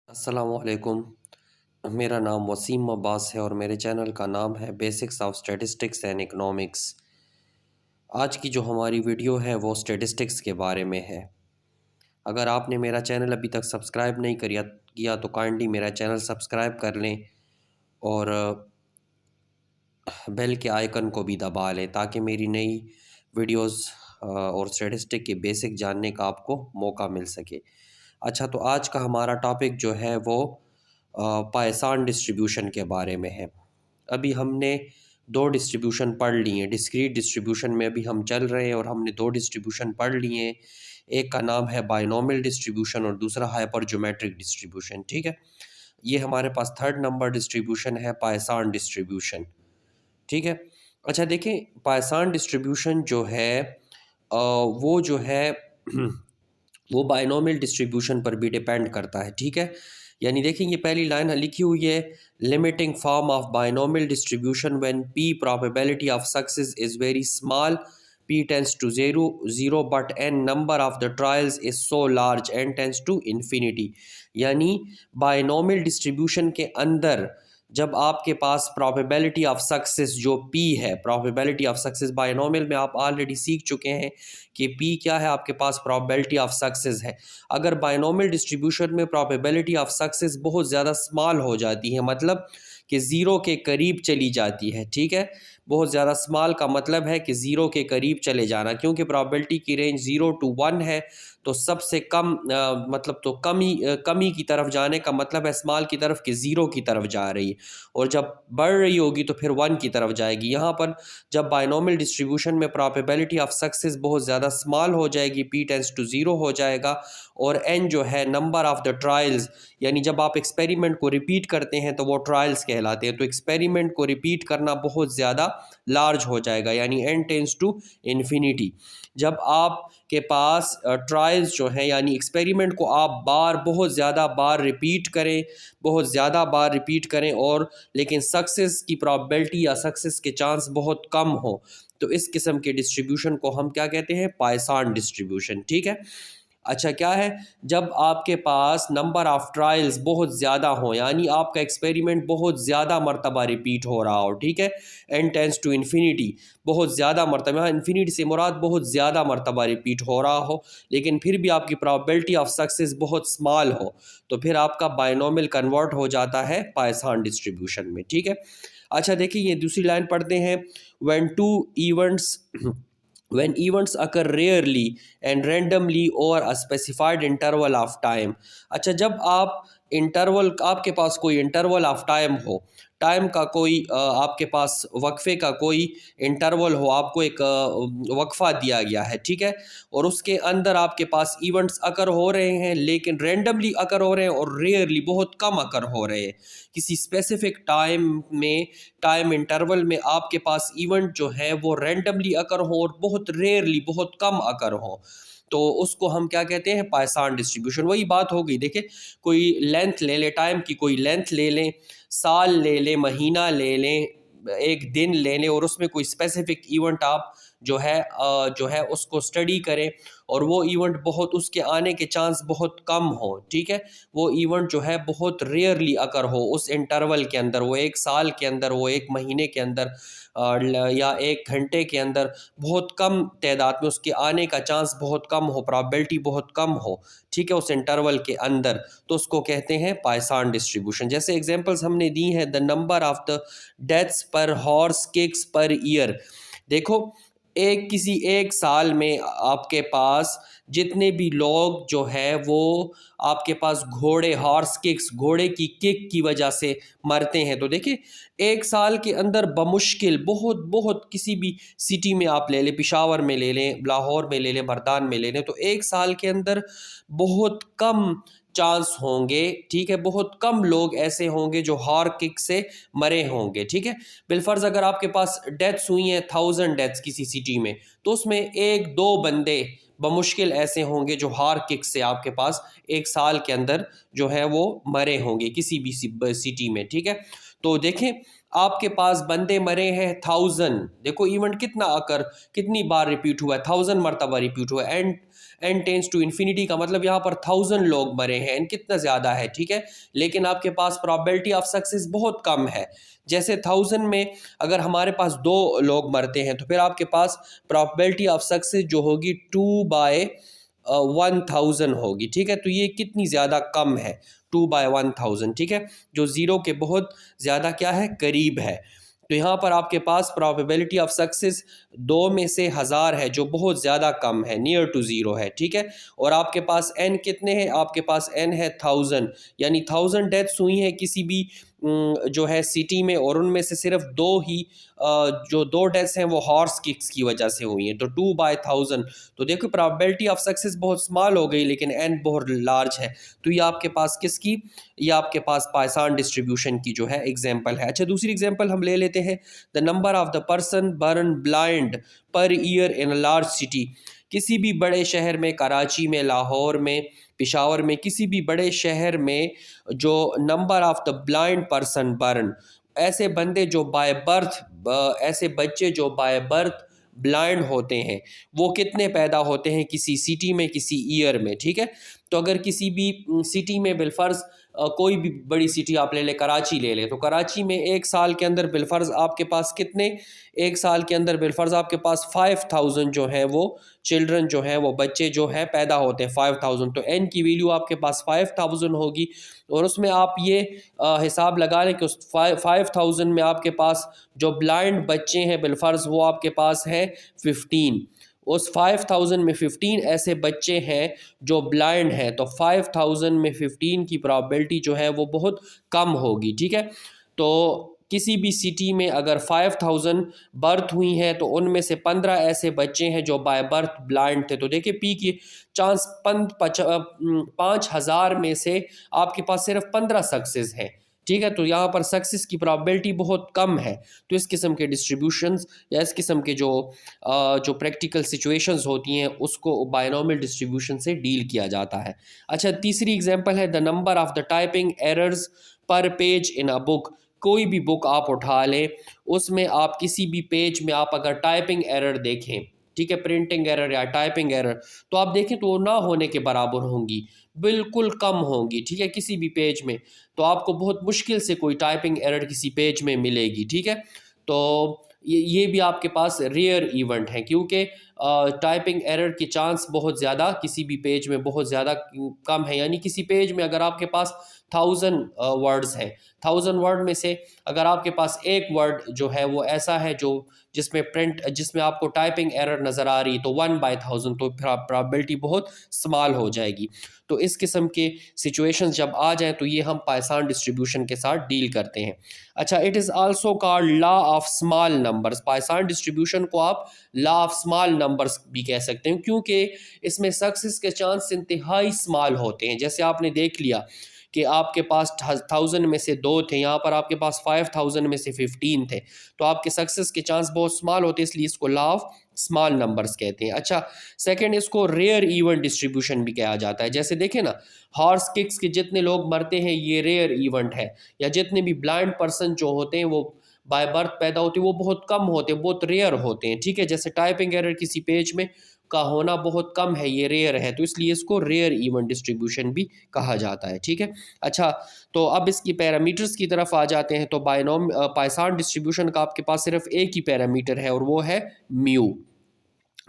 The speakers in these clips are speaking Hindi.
अस्सलामुअलैकुम। मेरा नाम वसीम अब्बास है और मेरे चैनल का नाम है basics of statistics and economics. आज की जो हमारी वीडियो है वो स्टैटिस्टिक्स के बारे में है। अगर आपने मेरा चैनल अभी तक सब्सक्राइब नहीं किया तो काइंडली मेरा चैनल सब्सक्राइब कर लें और बेल के आइकन को भी दबा लें ताकि मेरी नई वीडियोस और स्टैटिस्टिक के बेसिक जानने का आपको मौका मिल सके। अच्छा, तो आज का हमारा टॉपिक जो है वो पायसान डिस्ट्रीब्यूशन के बारे में है। अभी हमने दो डिस्ट्रीब्यूशन पढ़ लिए हैं। डिस्क्रीट डिस्ट्रीब्यूशन में अभी हम चल रहे हैं और हमने दो डिस्ट्रीब्यूशन पढ़ लिए हैं। एक का नाम है बायनोमियल डिस्ट्रीब्यूशन और दूसरा हाइपरजोमेट्रिक डिस्ट्रीब्यूशन। ठीक है, ये हमारे पास थर्ड नंबर डिस्ट्रीब्यूशन है पायसान डिस्ट्रीब्यूशन। ठीक है। अच्छा देखें, पायसान डिस्ट्रीब्यूशन जो है वो जो है वो बायनोमियल डिस्ट्रीब्यूशन पर भी डिपेंड करता है। ठीक है, यानी देखें ये पहली लाइन लिखी हुई है, limiting form of binomial distribution when P probability of success is very small, p tends to 0 but n number of the trials is so large n tends to infinity। यानी बायनोमियल डिस्ट्रीब्यूशन के अंदर जब आपके पास प्रोबेबिलिटी ऑफ सक्सेस जो p है, प्रोबेबिलिटी ऑफ सक्सेस बायनोमियल में आप ऑलरेडी सीख चुके हैं कि p क्या है, आपके पास प्रोबेबिलिटी ऑफ सक्सेस है। अगर बायनोमियल डिस्ट्रीब्यूशन में प्रोबेबिलिटी ऑफ सक्सेस बहुत ज़्यादा स्मॉल हो जाती है, मतलब कि ज़ीरो के करीब चली जाती है। ठीक है, बहुत ज़्यादा स्मॉल का मतलब है कि ज़ीरो के करीब चले जाना, क्योंकि प्रोबेबिलिटी की रेंज 0 to 1 है, तो सबसे कम मतलब तो कमी की तरफ जाने का मतलब है स्मॉल की तरफ कि ज़ीरो की तरफ जा रही है, और जब बढ़ रही होगी तो फिर 1 की तरफ जाएगी। यहाँ पर जब बायनोमियल डिस्ट्रीब्यूशन में प्रोबेबिलिटी ऑफ सक्सेस बहुत ज़्यादा स्मॉल हो जाएगी, p टेंस टू 0 हो जाएगा, और n जो है नंबर ऑफ़ द ट्रायल्स, यानी जब आप एक्सपेरिमेंट को रिपीट करते हैं तो वो ट्रायल्स कहलाते हैं। तो एक्सपेरिमेंट को रिपीट करना बहुत ज़्यादा लार्ज हो जाएगा, यानी n टेंस टू इन्फिनिटी। जब आपके पास ट्रायल्स जो हैं, यानी एक्सपेरिमेंट को आप बहुत ज़्यादा बार रिपीट करें, बहुत ज़्यादा बार रिपीट करें, और लेकिन सक्सेस की प्रॉबिलिटी या सक्सेस के चांस बहुत कम हो, तो इस किस्म के डिस्ट्रीब्यूशन को हम क्या कहते हैं, पायसान डिस्ट्रीब्यूशन। ठीक है। अच्छा, क्या है, जब आपके पास नंबर ऑफ़ ट्रायल्स बहुत ज़्यादा हों, यानी आपका एक्सपेरिमेंट बहुत ज़्यादा मरतबा रिपीट हो रहा हो। ठीक है, n टेंस टू इन्फिनिटी, बहुत ज़्यादा मरतबा, यहाँ इन्फिनिटी से मुराद बहुत ज़्यादा मरतबा रिपीट हो रहा हो, लेकिन फिर भी आपकी प्रोबेबिलिटी ऑफ सक्सेस बहुत स्मॉल हो, तो फिर आपका बायनोमियल कन्वर्ट हो जाता है पायसान डिस्ट्रीब्यूशन में। ठीक है। अच्छा देखिए, ये दूसरी लाइन पढ़ते हैं, when two events when events occur rarely and randomly over a specified interval of time। अच्छा, जब आप इंटरवल, आपके पास कोई इंटरवल ऑफ टाइम हो, टाइम का कोई आपके पास वक्फे का कोई इंटरवल हो, आपको एक वक्फा दिया गया है। ठीक है, और उसके अंदर आपके पास इवेंट्स अकर हो रहे हैं, लेकिन रेंडमली अकर हो रहे हैं और रेयरली बहुत कम अकर हो रहे हैं। किसी स्पेसिफिक टाइम में, टाइम इंटरवल में आपके पास इवेंट जो है वो रेंडमली अकर हो और बहुत रेयरली, बहुत कम अकर हो, तो उसको हम क्या कहते हैं, पायसान डिस्ट्रीब्यूशन। वही बात हो गई, देखिए कोई लेंथ ले लें, टाइम की कोई लेंथ ले लें, साल ले लें, महीना ले लें, एक दिन ले लें, और उसमें कोई स्पेसिफिक इवेंट आप जो है उसको स्टडी करें, और वो इवेंट बहुत, उसके आने के चांस बहुत कम हो। ठीक है, वो इवेंट जो है बहुत रेयरली अकर हो उस इंटरवल के अंदर, वो एक साल के अंदर, वो एक महीने के अंदर, या एक घंटे के अंदर, बहुत कम तादाद में उसके आने का चांस बहुत कम हो, प्रॉबिलिटी बहुत कम हो। ठीक है, उस इंटरवल के अंदर, तो उसको कहते हैं पायसान डिस्ट्रीब्यूशन। जैसे एग्जांपल्स हमने दी हैं, the number of the deaths पर हॉर्स किक्स पर ईयर। देखो, किसी एक साल में आपके पास जितने भी लोग जो है वो आपके पास घोड़े, हॉर्स किक्स, घोड़े की किक की वजह से मरते हैं, तो देखिए एक साल के अंदर बमुश्किल बहुत बहुत, किसी भी सिटी में आप ले लें, पेशावर में ले लें, लाहौर में ले लें, मर्दान में ले लें, तो एक साल के अंदर बहुत कम चांस होंगे। ठीक है, बहुत कम लोग ऐसे होंगे जो हॉर्स किक से मरे होंगे। ठीक है, बिलफर्ज अगर आपके पास डेथ्स हुई हैं 1000 डेथ्स किसी सिटी में, तो उसमें एक दो बंदे बमुश्किल ऐसे होंगे जो हार किक से आपके पास एक साल के अंदर जो है वो मरे होंगे किसी भी सिटी में। ठीक है, तो देखें आपके पास बंदे मरे हैं 1000, देखो इवेंट कितना आकर कितनी बार रिपीट हुआ है, 1000 मरतबा रिपीट हुआ है, n टेंस टू इन्फिनिटी का मतलब यहाँ पर 1000 लोग मरे हैं, n कितना ज़्यादा है, ठीक है, लेकिन आपके पास प्रोबेबिलिटी ऑफ सक्सेस बहुत कम है। जैसे 1000 में अगर हमारे पास 2 लोग मरते हैं तो फिर आपके पास प्रोबेबिलिटी ऑफ सक्सेस जो होगी 2/1000 होगी, ठीक है। तो ये कितनी ज़्यादा कम है, 2/1000, ठीक है, जो ज़ीरो के बहुत ज़्यादा क्या है, करीब है। तो यहाँ पर आपके पास प्रोबेबिलिटी ऑफ सक्सेस 2 में से 1000 है जो बहुत ज़्यादा कम है, नियर टू ज़ीरो है, ठीक है। और आपके पास n कितने हैं, आपके पास n है 1000, यानी 1000 डेथ्स हुई हैं किसी भी जो है सिटी में, और उनमें से सिर्फ 2 ही जो 2 डेथ्स हैं वो हॉर्स किक्स की वजह से हुई हैं। तो 2/1000, तो देखो प्रोबेबिलिटी ऑफ सक्सेस बहुत स्मॉल हो गई लेकिन n बहुत लार्ज है। तो ये आपके पास किसकी, ये आपके पास पाइसान डिस्ट्रीब्यूशन की जो है एग्जांपल है। अच्छा, दूसरी एग्जांपल हम ले लेते हैं, the number of the person burn blind per year in a large city. किसी भी बड़े शहर में, कराची में, लाहौर में, पेशावर में, किसी भी बड़े शहर में जो number of the blind person burn, ऐसे बंदे जो बाय बर्थ, ऐसे बच्चे जो बाय बर्थ ब्लाइंड होते हैं, वो कितने पैदा होते हैं किसी सिटी में, किसी ईयर में, ठीक है। तो अगर किसी भी सिटी में बिलफर्ज कोई भी बड़ी सिटी आप ले ले, कराची ले ले, तो कराची में एक साल के अंदर बिलफर्ज आपके पास कितने, एक साल के अंदर बिलफर्ज आपके पास 5000 जो है वो चिल्ड्रन जो है वो बच्चे जो है पैदा होते हैं, 5000। तो n की वैल्यू आपके पास 5000 होगी, और उसमें आप ये हिसाब लगा लें कि उस 5000 में आपके पास जो ब्लाइंड बच्चे हैं बिलफर्ज वो आपके पास है 15। उस 5000 में 15 ऐसे बच्चे हैं जो ब्लाइंड हैं, तो 5000 में 15 की प्रोबेबिलिटी जो है वो बहुत कम होगी, ठीक है। तो किसी भी सिटी में अगर 5000 बर्थ हुई हैं तो उनमें से 15 ऐसे बच्चे हैं जो बाय बर्थ ब्लाइंड थे। तो देखिए पी की चांस 5000 में से आपके पास सिर्फ 15 सक्सेस हैं, ठीक है। तो यहाँ पर सक्सेस की प्रोबेबिलिटी बहुत कम है। तो इस किस्म के डिस्ट्रीब्यूशंस या इस किस्म के जो प्रैक्टिकल सिचुएशंस होती हैं उसको बायनॉमियल डिस्ट्रीब्यूशन से डील किया जाता है। अच्छा, तीसरी एग्जांपल है the number of the typing errors पर पेज इन अ बुक। कोई भी बुक आप उठा लें, उसमें आप किसी भी पेज में आप अगर टाइपिंग एरर देखें, ठीक है, प्रिंटिंग एरर या टाइपिंग एरर, तो आप देखें तो वो ना होने के बराबर होंगी, बिल्कुल कम होंगी, ठीक है, किसी भी पेज में। तो आपको बहुत मुश्किल से कोई टाइपिंग एरर किसी पेज में मिलेगी, ठीक है। तो ये भी आपके पास रेयर इवेंट है, क्योंकि टाइपिंग एरर की चांस बहुत ज़्यादा किसी भी पेज में बहुत ज़्यादा कम है। यानी किसी पेज में अगर आपके पास 1000 वर्ड्स हैं, 1000 वर्ड में से अगर आपके पास एक वर्ड जो है वो ऐसा है जो जिसमें आपको टाइपिंग एरर नज़र आ रही, तो 1/1000, तो प्रोबेबिलिटी बहुत स्मॉल हो जाएगी। तो इस किस्म के सिचुएशंस जब आ जाएं तो ये हम पाइसान डिस्ट्रीब्यूशन के साथ डील करते हैं। अच्छा, it is also called law of small numbers. Poisson distribution को आप लॉ ऑफ स्मॉल नंबर्स भी कह सकते हैं, क्योंकि इसमें सक्सेस के चांस इंतहाई स्मॉल होते हैं। जैसे आपने देख लिया कि आपके पास 1000 में से 2 थे, यहाँ पर आपके पास 5000 में से 15 थे, तो आपके सक्सेस के चांस बहुत स्मॉल होते हैं, इसलिए इसको लॉ ऑफ स्मॉल नंबर्स कहते हैं। अच्छा, सेकंड, इसको रेयर इवेंट डिस्ट्रीब्यूशन भी कहा जाता है। जैसे देखें ना, हॉर्स किक्स के जितने लोग मरते हैं ये रेयर इवेंट है, या जितने भी ब्लाइंड पर्सन जो होते हैं वो बाय बर्थ पैदा होते हैं वो बहुत कम होते हैं, बहुत रेयर होते हैं, ठीक है। जैसे टाइपिंग एरर किसी पेज में का होना बहुत कम है, ये रेयर है, तो इसलिए इसको रेयर इवेंट डिस्ट्रीब्यूशन भी कहा जाता है, ठीक है। अच्छा, तो अब इसकी पैरामीटर्स की तरफ आ जाते हैं। तो पाइसान डिस्ट्रीब्यूशन का आपके पास सिर्फ एक ही पैरामीटर है और वो है म्यू।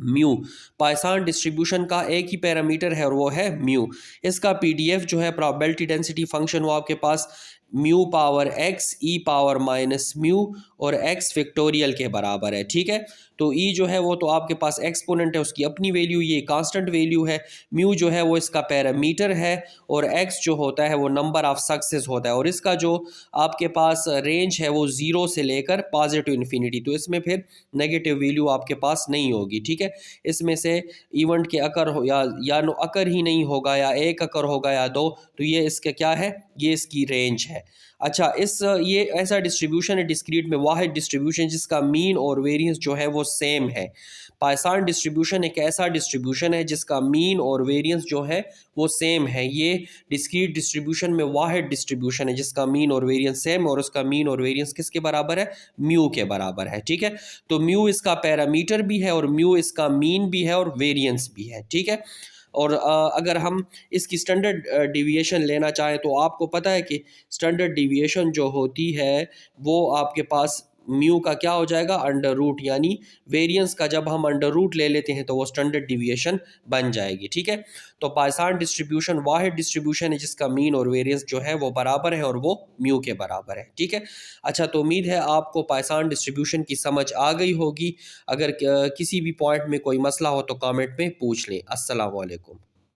म्यू पाइसान डिस्ट्रीब्यूशन का एक ही पैरामीटर है और वो है म्यू। इसका पीडीएफ जो है प्रोबेबिलिटी डेंसिटी फंक्शन, वो आपके पास म्यू पावर एक्स ई पावर माइनस म्यू और एक्स फैक्टोरियल के बराबर है, ठीक है। तो ई जो है वो तो आपके पास एक्सपोनेंट है, उसकी अपनी वैल्यू, ये कांस्टेंट वैल्यू है। म्यू जो है वो इसका पैरामीटर है, और एक्स जो होता है वो नंबर ऑफ सक्सेस होता है, और इसका जो आपके पास रेंज है वो 0 से लेकर पॉजिटिव इन्फिनिटी। तो इसमें फिर नेगेटिव वैल्यू आपके पास नहीं होगी, ठीक है। इसमें से इवेंट के अकर हो या नो अकर ही नहीं होगा, या एक अकर होगा या 2, तो ये इसका क्या है, ये इसकी रेंज है। अच्छा, ये ऐसा डिस्ट्रीब्यूशन है डिस्क्रीट में वाहिद डिस्ट्रीब्यूशन जिसका मीन और वेरिएंस जो है वो सेम है। पाइसान डिस्ट्रीब्यूशन एक ऐसा डिस्ट्रीब्यूशन है जिसका मीन और वेरिएंस जो है वो सेम है। ये डिस्क्रीट डिस्ट्रीब्यूशन में वाहिद डिस्ट्रीब्यूशन है जिसका मीन और वेरिएंस सेम, और उसका मीन और वेरिएंस किसके बराबर है, म्यू के बराबर है, ठीक है। तो म्यू इसका पैरामीटर भी है और म्यू इसका मीन भी है और वेरिएंस भी है, ठीक है। और अगर हम इसकी स्टैंडर्ड डेविएशन लेना चाहें तो आपको पता है कि स्टैंडर्ड डेविएशन जो होती है वो आपके पास म्यू का क्या हो जाएगा, अंडर रूट, यानी वेरिएंस का जब हम अंडर रूट ले लेते हैं तो वो स्टैंडर्ड डिविएशन बन जाएगी। ठीक है, तो पाइसान डिस्ट्रीब्यूशन वाहिद डिस्ट्रीब्यूशन है जिसका मीन और वेरिएंस जो है वो बराबर है और वो म्यू के बराबर है। ठीक है, अच्छा, तो उम्मीद है आपको पाइसान डिस्ट्रीब्यूशन की समझ आ गई होगी। अगर किसी भी पॉइंट में कोई मसला हो तो कमेंट में पूछ लें। अस्सलाम वालेकुम।